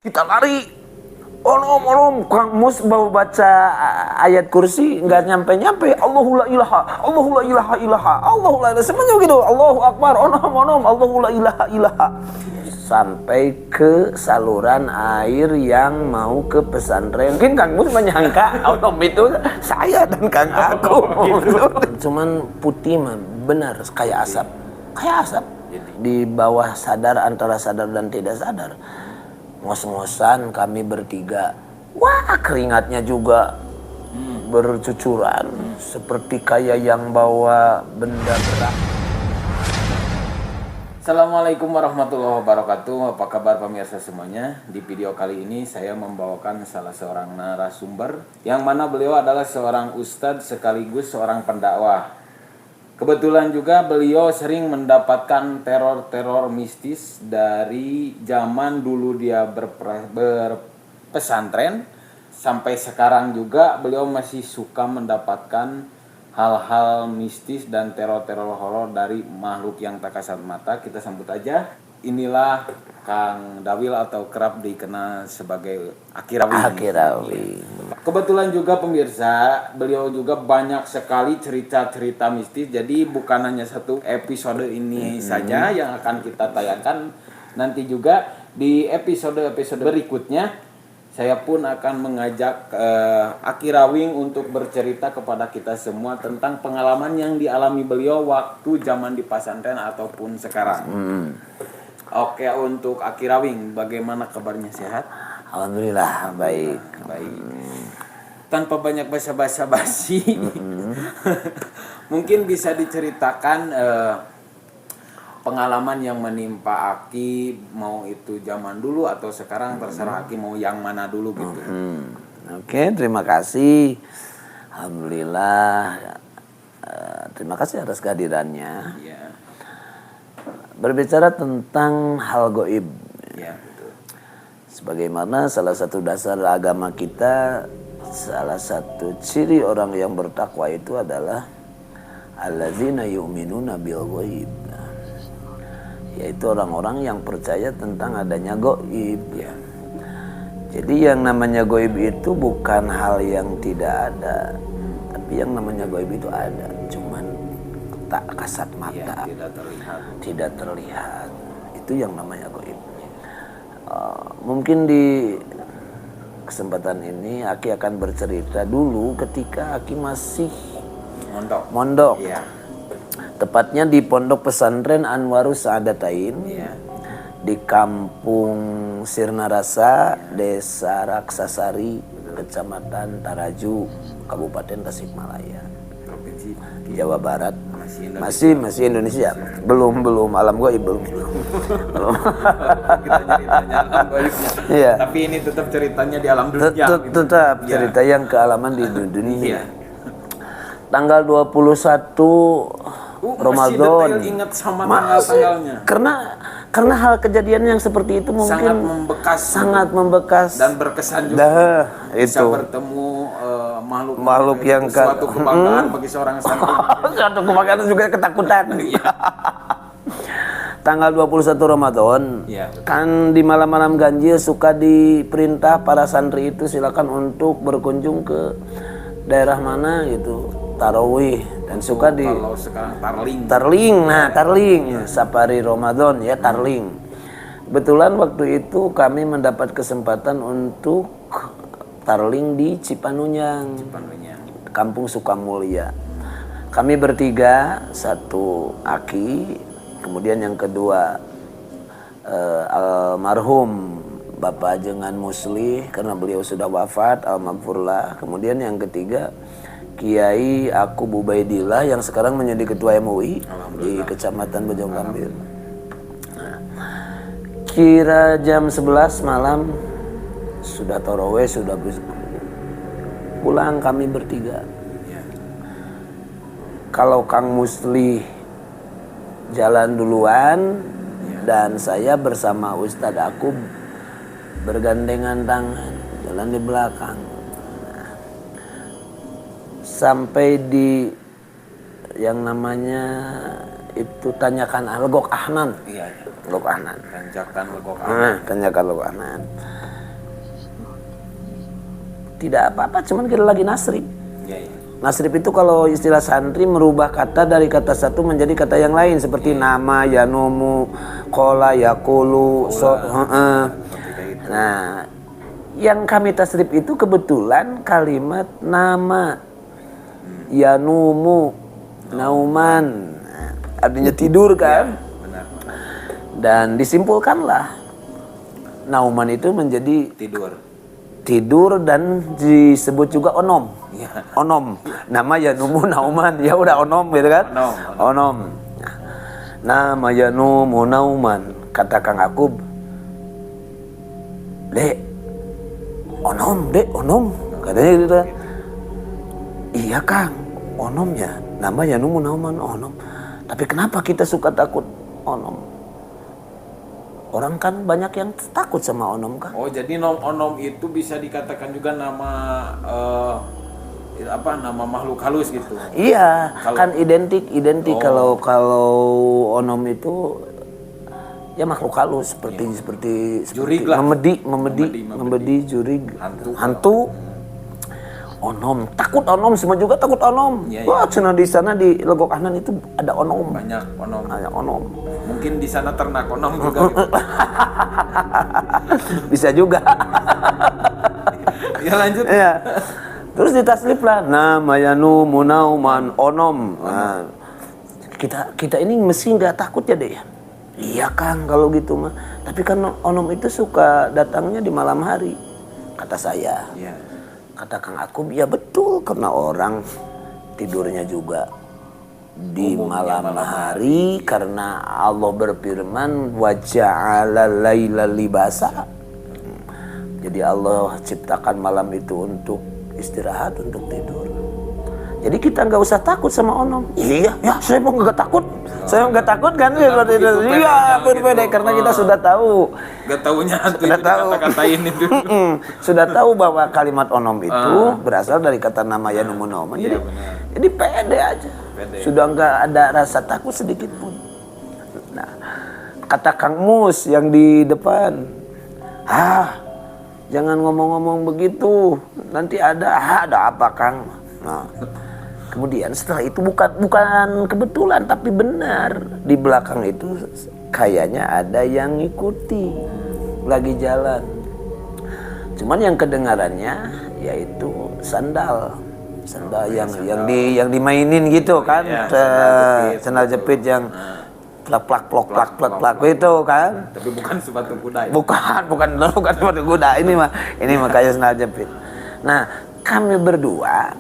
Kita lari. Onom, Kang Mus baru baca ayat kursi nggak nyampe. Allahu la ilaha ilaha. Allahu la ilaha. Semuanya gitu. Allahu Akbar. Onom. Allahu la ilaha. Sampai ke saluran air yang mau ke pesantren. Mungkin Kang Mus menyangka onom itu saya dan Kang Aku. Cuman putih mah benar kayak asap. Di bawah sadar, antara sadar dan tidak sadar. Ngos-ngosan kami bertiga. Wah, keringatnya juga bercucuran seperti kayak yang bawa benda berat. Assalamualaikum warahmatullahi wabarakatuh. Apa kabar pemirsa semuanya? Di video kali ini saya membawakan salah seorang narasumber, yang mana beliau adalah seorang ustadz sekaligus seorang pendakwah. Kebetulan juga beliau sering mendapatkan teror-teror mistis dari zaman dulu dia berpesantren sampai sekarang juga beliau masih suka mendapatkan hal-hal mistis dan teror-teror horor dari makhluk yang tak kasat mata. Kita sambut aja. Inilah Kang Dawil atau kerap dikenal sebagai Akirawi. Kebetulan juga pemirsa, beliau juga banyak sekali cerita-cerita mistis. Jadi bukan hanya satu episode ini saja yang akan kita tayangkan. Nanti juga di episode-episode berikutnya saya pun akan mengajak Akirawing untuk bercerita kepada kita semua tentang pengalaman yang dialami beliau waktu zaman di pesantren ataupun sekarang. Oke, untuk Akirawing, bagaimana kabarnya, sehat? Alhamdulillah baik. Tanpa banyak basa-basi, mungkin bisa diceritakan pengalaman yang menimpa Aki, mau itu zaman dulu atau sekarang, terserah Aki mau yang mana dulu gitu. Oke, terima kasih. Alhamdulillah. Terima kasih atas kehadirannya. Ya. Berbicara tentang hal goib. Ya, betul. Sebagaimana salah satu dasar agama kita, salah satu ciri orang yang bertakwa itu adalah allazina yu'minuna bil ghaib. Yaitu orang-orang yang percaya tentang adanya goib. Ya. Jadi yang namanya goib itu bukan hal yang tidak ada, tapi yang namanya goib itu ada, cuman tak kasat mata, Ya, tidak terlihat. Itu yang namanya goib. Mungkin di kesempatan ini Aki akan bercerita dulu ketika Aki masih mondok. Ya. Tepatnya di Pondok Pesantren Anwarus Saadatain. Ya. Di Kampung Sirnarasa, Desa Raksasari, Kecamatan Taraju, Kabupaten Tasikmalaya, Provinsi Jawa Barat. Masih Masih Indonesia. Belum alam goib belum. Kita ceritanya alam goibnya. Iya. Tapi ini tetap ceritanya di alam dunia. Tetap Ya. cerita yang kealaman di dunia. Iya. Tanggal 21 Ramadan. Masih detail ingat sama tanggal-tanggalnya. Karena hal kejadian yang seperti itu mungkin sangat membekas dan berkesan juga. Bisa itu bertemu makhluk yang suatu kebanggaan bagi seorang santri. suatu kebanggaan juga ketakutan. Tanggal 21 Ramadan, Ya. kan di malam-malam ganjil suka diperintah para santri itu silakan untuk berkunjung ke daerah mana gitu, tarawih, dan suka di Kalau sekarang Tarling, Safari Ramadan ya, Tarling. Kebetulan waktu itu kami mendapat kesempatan untuk Tarling di Cipanunyang, Kampung Sukamulya. Kami bertiga, satu Aki, kemudian yang kedua almarhum Bapak Jengan Muslih karena beliau sudah wafat, almarhumlah. Kemudian yang ketiga Kiai Aku Bubaidillah yang sekarang menjadi ketua MUI di Kecamatan Bojong Gambir. Nah, kira jam 11 malam sudah tarawih, sudah pulang kami bertiga. Kalau Kang Muslih jalan duluan dan saya bersama Ustadz Aku bergandengan tangan jalan di belakang. Sampai di yang namanya itu Tanjakan Legok Ahnan. Iya. Legok Ahnan. Tanjakan Legok Ahnan. Tanjakan Legok Ahnan. tidak apa-apa, cuman kita lagi nasrib. Ya, ya. Nasrib itu kalau istilah santri merubah kata dari kata satu menjadi kata yang lain seperti nama, yanumu, kola, yakulu, Nah, yang kami tasrif itu kebetulan kalimat nama, yanumu, nauman, artinya tidur kan? Ya, benar. Dan disimpulkanlah nauman itu menjadi tidur dan disebut juga onom. Ya. Onom. Nama yanumu nauman. Ya udah onom gitu kan? Onom. Nama yanumu nauman. Kata Kang Akub, Dek, onom. Katanya gitu. Iya Kang, onom ya. Nama yanumu nauman, onom. Tapi kenapa kita suka takut onom? Orang kan banyak yang takut sama onom kan? Oh, jadi onom itu bisa dikatakan juga nama nama makhluk halus gitu. Iya, kan identik kalau onom itu ya makhluk halus seperti jurig lah. memedi, jurig, hantu. Onom, takut onom, semua juga takut onom. Ya, wah, cenah di sana di Legok Anan itu ada onom. Banyak onom. Mungkin di sana ternak onom juga. Gitu. Bisa juga. Ya lanjut. Ya. Terus ditaslip lah, nama yanumu nauman onom. Nah, kita ini mesti nggak takut ya deh. Iya Kang kalau gitu mah. Tapi kan onom itu suka datangnya di malam hari, kata saya. Ya. Kata Kang Akub, ya betul karena orang tidurnya juga di malam hari karena Allah berfirman wa ja'ala laila libasa. Jadi Allah ciptakan malam itu untuk istirahat, untuk tidur. Jadi kita nggak usah takut sama onom. Iya, ya saya mau nggak takut. Saya nggak takut kan seperti itu. Iya, berbeda karena kita sudah tahu. Nggak tahunya hantu sudah itu tahu. Kata-katain itu. Sudah tahu bahwa kalimat onom itu berasal dari kata nama yanumu nauman. Jadi pede aja. Sudah nggak ada rasa takut sedikit pun. Nah, kata Kang Mus yang di depan, jangan ngomong-ngomong begitu. Nanti ada apa Kang? Nah, kemudian setelah itu bukan kebetulan tapi benar di belakang itu kayaknya ada yang ngikuti lagi jalan. Cuman yang kedengarannya yaitu sandal yang dimainin gitu kan, sandal jepit yang plak itu kan. Tapi bukan sepatu kuda. Ya? Bukan sepatu kuda ini mah kayak sandal jepit. Nah, kami berdua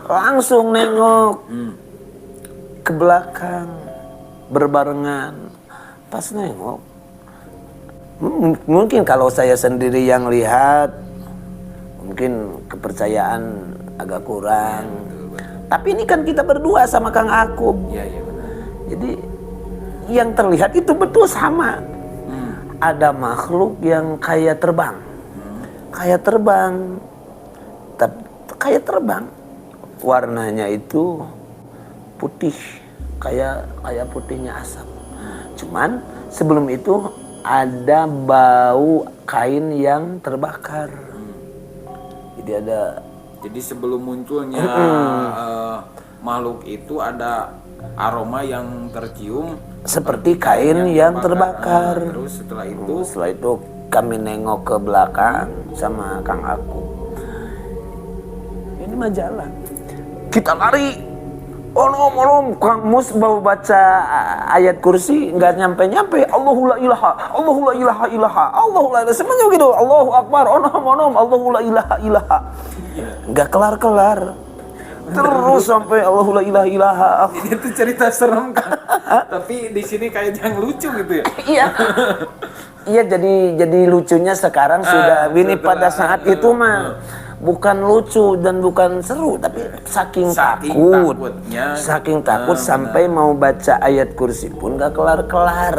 langsung nengok ke belakang berbarengan. Pas nengok, mungkin kalau saya sendiri yang lihat, mungkin kepercayaan agak kurang. Tapi ini kan kita berdua sama Kang Akub. Iya benar. Jadi yang terlihat itu betul sama. Ada makhluk yang kayak terbang. Kayak terbang. Warnanya itu putih, kayak putihnya asap. Cuman sebelum itu ada bau kain yang terbakar. Jadi sebelum munculnya makhluk itu ada aroma yang tercium seperti kain yang terbakar. Terus setelah itu kami nengok ke belakang sama Kang Akub. Ini mah jalan. Kita lari. Onom, Kang Mus baru baca ayat kursi nggak nyampe. Allahu la ilaha illallah. Semuanya gitu. Allahu akbar. Onom, Allahu la ilaha. Nggak kelar. Terus sampai Allahu la ilaha. Ini tuh cerita serem kan. Tapi di sini kayak yang lucu gitu ya. Iya, jadi lucunya sekarang sudah ini pada saat itu mah bukan lucu dan bukan seru, tapi saking takut sampai mau baca ayat kursi pun gak kelar-kelar.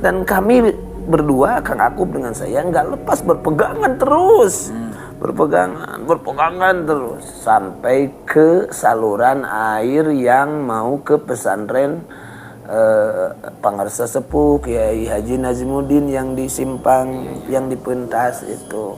Dan kami berdua, Kang Akub dengan saya, gak lepas berpegangan terus. Berpegangan terus sampai ke saluran air yang mau ke pesantren Pangarsa Sepuh Kiai Haji Nazimuddin yang di Simpang, yang di Pentas itu.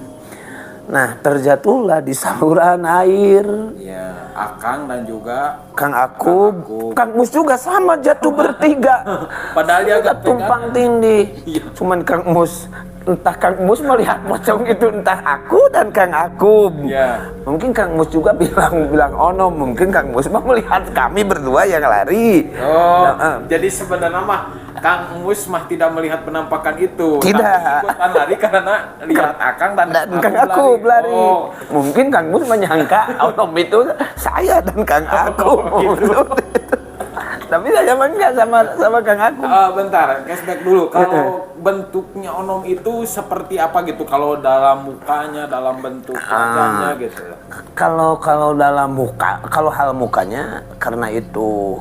Nah, terjatuhlah di saluran air. Ya, Akang dan juga Kang Akub, Kang Mus juga sama jatuh bertiga. padahal dia agak tumpang tindih. Iya. Cuman Kang Mus, entah Kang Mus melihat pocong itu entah aku dan Kang Akub. Iya. Mungkin Kang Mus juga bilang onom, mungkin Kang Mus mah melihat kami berdua yang lari. Oh, Nah, jadi sebenarnya mah Kang Mus mah tidak melihat penampakan itu. Tidak. Tapi ikutan lari karena lihat Akang dan Kang Akub lari. Oh, Mungkin Kang Mus menyangka onom itu saya dan Kang Akub. Tapi saya mah enggak sama Kang Akub. bentar, flashback dulu. Kalau bentuknya onom itu seperti apa gitu? Kalau dalam mukanya, dalam bentuk wajahnya gitu. Kalau dalam muka, kalau hal mukanya karena itu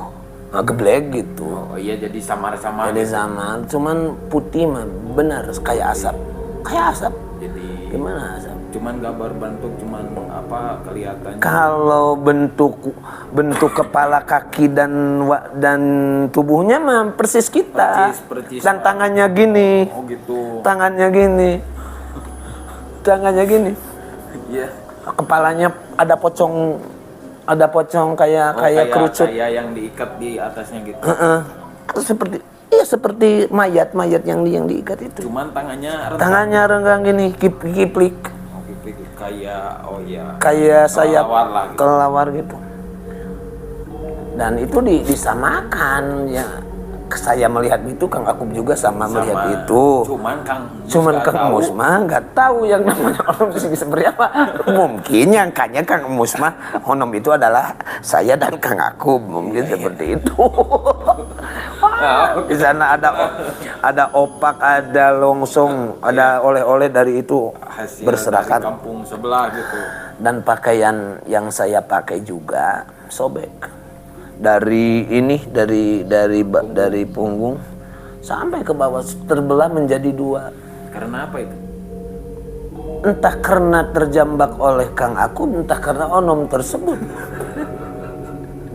geblek gitu. Oh iya, jadi samar-samar. Jadi sama, cuman putih mah benar kayak asap. Kayak asap. Jadi Gimana asap? cuman gambar bentuk, cuman apa kelihatannya? Kalau bentuk kepala, kaki dan tubuhnya mah persis kita. Persis. Dan tangannya gini. Oh gitu. Tangannya gini. Tangannya gini. Iya. Kepalanya ada pocong kayak kerucut. Kayak yang diikat di atasnya gitu. Seperti mayat yang diikat itu. Cuman tangannya Tangannya renggang gini, kiplik. Oh, gitu. Kayak Kayak sayap kelelawar lah gitu. kelelawar gitu. Dan itu disamakan ya. Saya melihat itu, Kang Akub juga sama melihat itu. Cuman Kang Mus mah nggak tahu yang namanya onom itu seperti apa. Mungkin yang kayaknya Kang Mus mah onom itu adalah saya dan Kang Akub, mungkin seperti itu. Di sana ada opak, ada longsong, ada oleh-oleh dari itu hasil berserakan. dari kampung sebelah gitu. Dan pakaian yang saya pakai juga sobek. Dari punggung sampai ke bawah terbelah menjadi dua. Karena apa itu? Entah karena terjambak oleh Kang Akub, entah karena onom tersebut.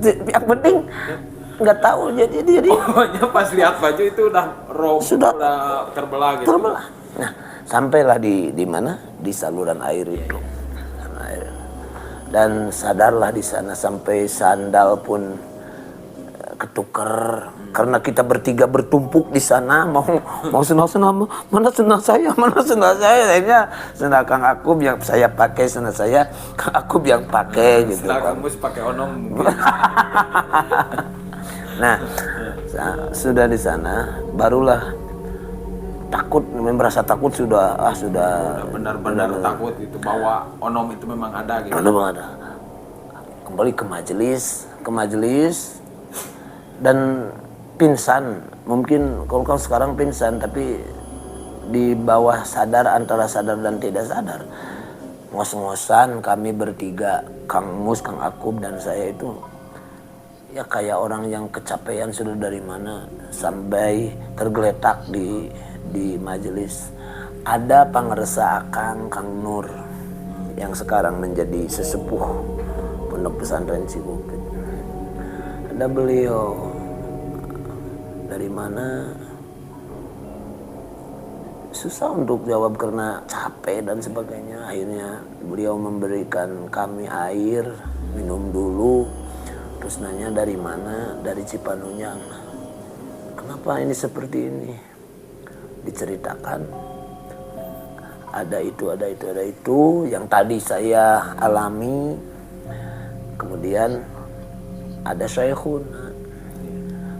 Yang penting nggak tahu jadi. Pokoknya pas lihat baju itu udah Sudah terbelah gitu. terbelah. Nah, sampailah di mana? Di saluran air itu. Dan sadarlah di sana sampai sandal pun ketuker karena kita bertiga bertumpuk di sana mau senang mana senang saya akhirnya sendal Kang Akub yang saya pakai, sendal saya Kang Akub yang pakai gitu. Sendal Kang Mus pakai onom. Nah, sudah di sana barulah takut, merasa takut sudah benar-benar takut itu bahwa onom itu memang ada gitu. Memang ada. Kembali ke majelis dan pingsan. Mungkin kalau sekarang pingsan, tapi di bawah sadar, antara sadar dan tidak sadar. Ngos-ngosan kami bertiga, Kang Mus, Kang Akub dan saya itu ya kayak orang yang kecapean sudah dari mana sampai tergeletak di majelis. Ada pangresa Akang, Kang Nur yang sekarang menjadi sesepuh Pondok Pesantren Cibukit. Ada beliau dari mana, susah untuk jawab karena capek dan sebagainya. Akhirnya beliau memberikan kami air, minum dulu. Terus nanya dari mana, dari Cipanunyang. Kenapa ini seperti ini? Diceritakan. Ada itu yang tadi saya alami. Kemudian ada Syekhun,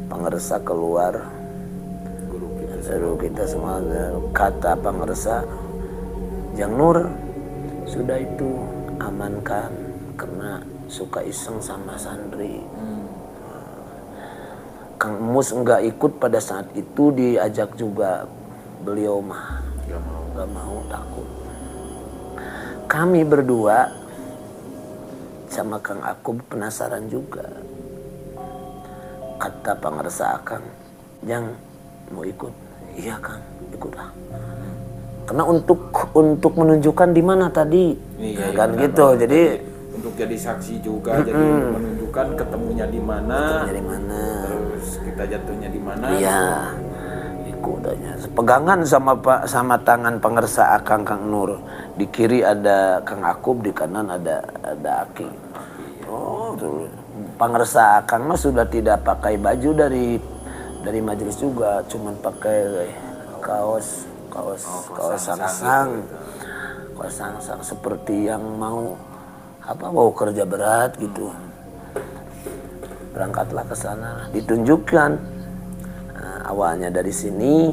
pangresa keluar, guru kita semua. Kata pangresa, Jang Nur, sudah itu amankan karena suka iseng sama santri. Kang Mus enggak ikut pada saat itu, diajak juga, beliau mah nggak mau, takut. Kami berdua sama Kang Akub penasaran juga. Kata pangresa Akang, Jang mau ikut? Iya Kang, ikutlah. Karena untuk menunjukkan di mana tadi, kan gitu. Jadi untuk jadi saksi juga, jadi menunjukkan ketemunya di mana. Terus kita jatuhnya di mana. Iya. aku tanya. Pegangan sama tangan pengersa Akang Kang Nur. Di kiri ada Kang Akub, di kanan ada Aki. Oh, tuh. Pengersa Akang mah sudah tidak pakai baju dari majelis juga, cuman pakai kaos sangsang. Kaos sangsang seperti yang mau kerja berat gitu. Berangkatlah ke sana, ditunjukkan awalnya dari sini,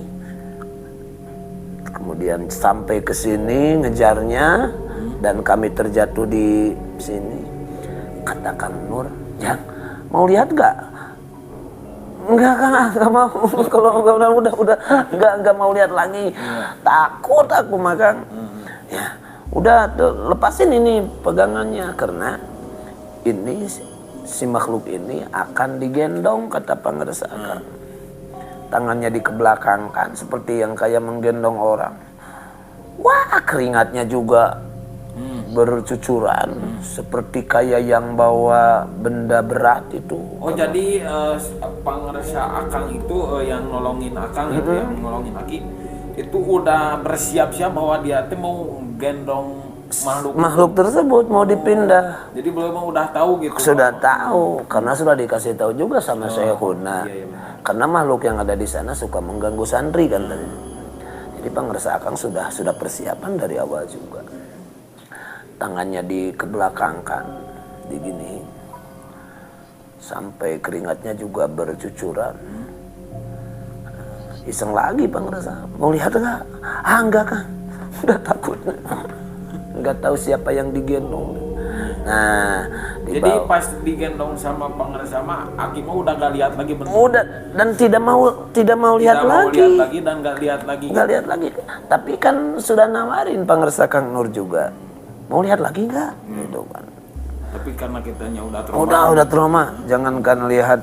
kemudian sampai ke sini ngejarnya, dan kami terjatuh di sini. Kata Kang Nur, "Jang, mau lihat gak?" Enggak Kang, enggak mau. Kalau udah enggak mau lihat lagi. Takut aku mah Kang. Ya, udah lepasin ini pegangannya, karena ini si makhluk ini akan digendong, kata pengersa Akang. Tangannya dikebelakangkan seperti yang kayak menggendong orang. Wah, keringatnya juga bercucuran seperti kayak yang bawa benda berat itu. Oh, jadi pengersa Akang itu yang nolongin Akang itu, yang nolongin Aki itu udah bersiap-siap bahwa dia tuh mau gendong makhluk tersebut, mau dipindah. Jadi beliau udah tahu gitu. Sudah tahu, karena sudah dikasih tahu juga sama Syekhuna. Iya, karena makhluk yang ada di sana suka mengganggu santri kan tadi. Jadi pengersa Akang sudah persiapan dari awal juga. Tangannya dikebelakangkan, digini, sampai keringatnya juga bercucuran. Iseng lagi pengersa, mau lihat enggak? Enggak Kang, udah takut. Enggak tahu siapa yang digendong. Nah, jadi pas digendong sama pengersa mah Aki mah udah gak lihat lagi bentuk. Udah, dan tidak mau lihat lagi. Lihat lagi dan gak lihat lagi. Gak lihat lagi. Tapi kan sudah nawarin pengersa Kang Nur juga. Mau lihat lagi enggak? Gitu kan. Tapi karena kitanya udah trauma. Udah trauma. Jangankan lihat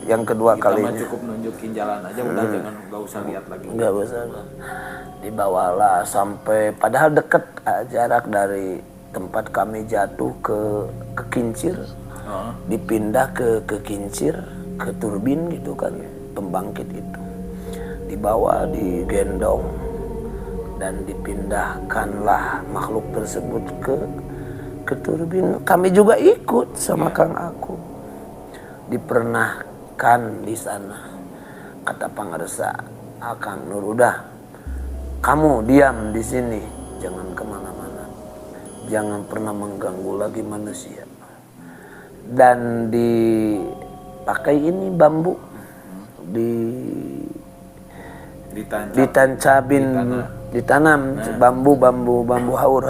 yang kedua kalinya. Kita cukup nunjukin jalan aja, udah gak usah lihat lagi. Enggak usah. Dibawalah sampai, padahal deket jarak dari tempat kami jatuh ke Kincir. Dipindah ke Kincir, ke turbin gitu kan, pembangkit itu. Dibawa, digendong, dan dipindahkanlah makhluk tersebut ke turbin. Kami juga ikut sama Kang Aku. Dipernahkan di sana. Kata pengersa Akang Nur, udah, kamu diam di sini, jangan kemana-mana, jangan pernah mengganggu lagi manusia. Dan dipakai ini bambu, ditanam bambu haur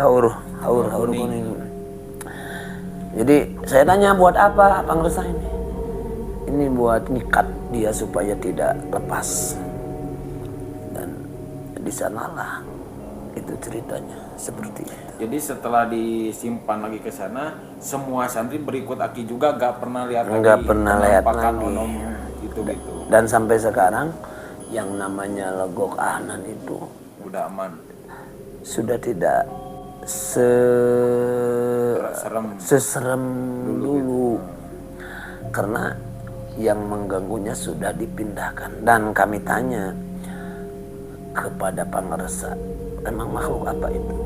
kuning. Jadi saya tanya, buat apa pengersa ini? Ini buat ngikat dia supaya tidak lepas. Dan di sanalah itu ceritanya seperti itu. Jadi setelah disimpan lagi ke sana, semua santri berikut Aki juga gak pernah lihat lagi. Gak pernah lihat lagi. Gitu. Dan sampai sekarang yang namanya Legok Ahnan itu udah aman. Sudah tidak seserem dulu. Karena yang mengganggunya sudah dipindahkan. Dan kami tanya kepada pengersa, emang makhluk apa itu?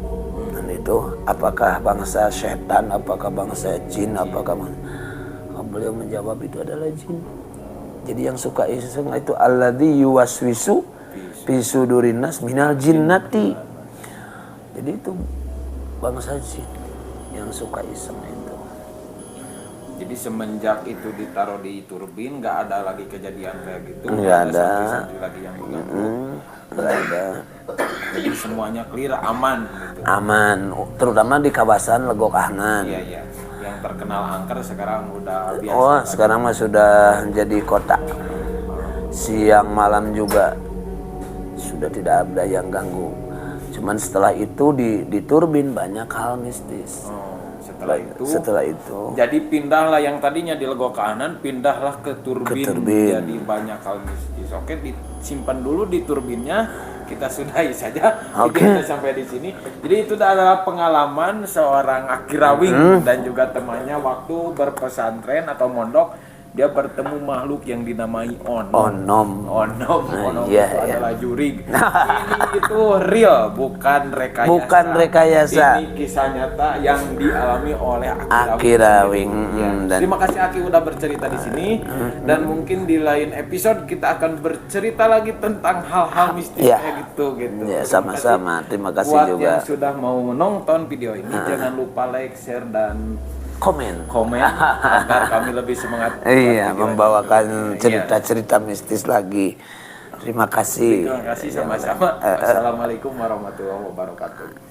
Dan itu apakah bangsa setan, apakah bangsa jin, beliau menjawab itu adalah jin. Jadi yang suka iseng itu alladzi yuwaswisu fi sudurin nas minal jinnati. Jadi itu bangsa jin yang suka iseng itu. Jadi semenjak itu ditaruh di turbin, nggak ada lagi kejadian kayak gitu. Nggak ada. Santri lagi yang mengganggu. Nggak ada. Jadi semuanya clear, aman gitu. Aman, terutama di kawasan Legok Ahnan. Iya. Yang terkenal angker sekarang udah biasa. Oh, sekarang mah sudah jadi kota. Siang malam juga sudah tidak ada yang ganggu. Cuman setelah itu di turbin banyak hal mistis. Setelah itu. Jadi pindahlah yang tadinya di Legok Ahnan, pindahlah ke turbin. Jadi banyak hal mistis. Oke, disimpan dulu di turbinnya. Kita sudahi saja. Kita sampai di sini. Jadi itu adalah pengalaman seorang Aki Rawing dan juga temannya waktu berpesantren atau mondok dia bertemu makhluk yang dinamai Onom. Onom. Onom Iya, itu iya. adalah jurig. Ini itu real, bukan rekayasa. Bukan rekayasa. Ini kisah nyata yang dialami oleh Aki Rawing. Ya. Dan Terima kasih Aki udah bercerita di sini dan mungkin di lain episode kita akan bercerita lagi tentang hal-hal mistis Ya. kayak gitu. Ya, sama-sama. Terima kasih Buat juga. yang sudah mau menonton video ini jangan lupa like, share dan Komen. agar kami lebih semangat. buat Iya, video membawakan selanjutnya. cerita-cerita mistis lagi. Terima kasih. Terima kasih sama-sama. Assalamualaikum warahmatullahi wabarakatuh.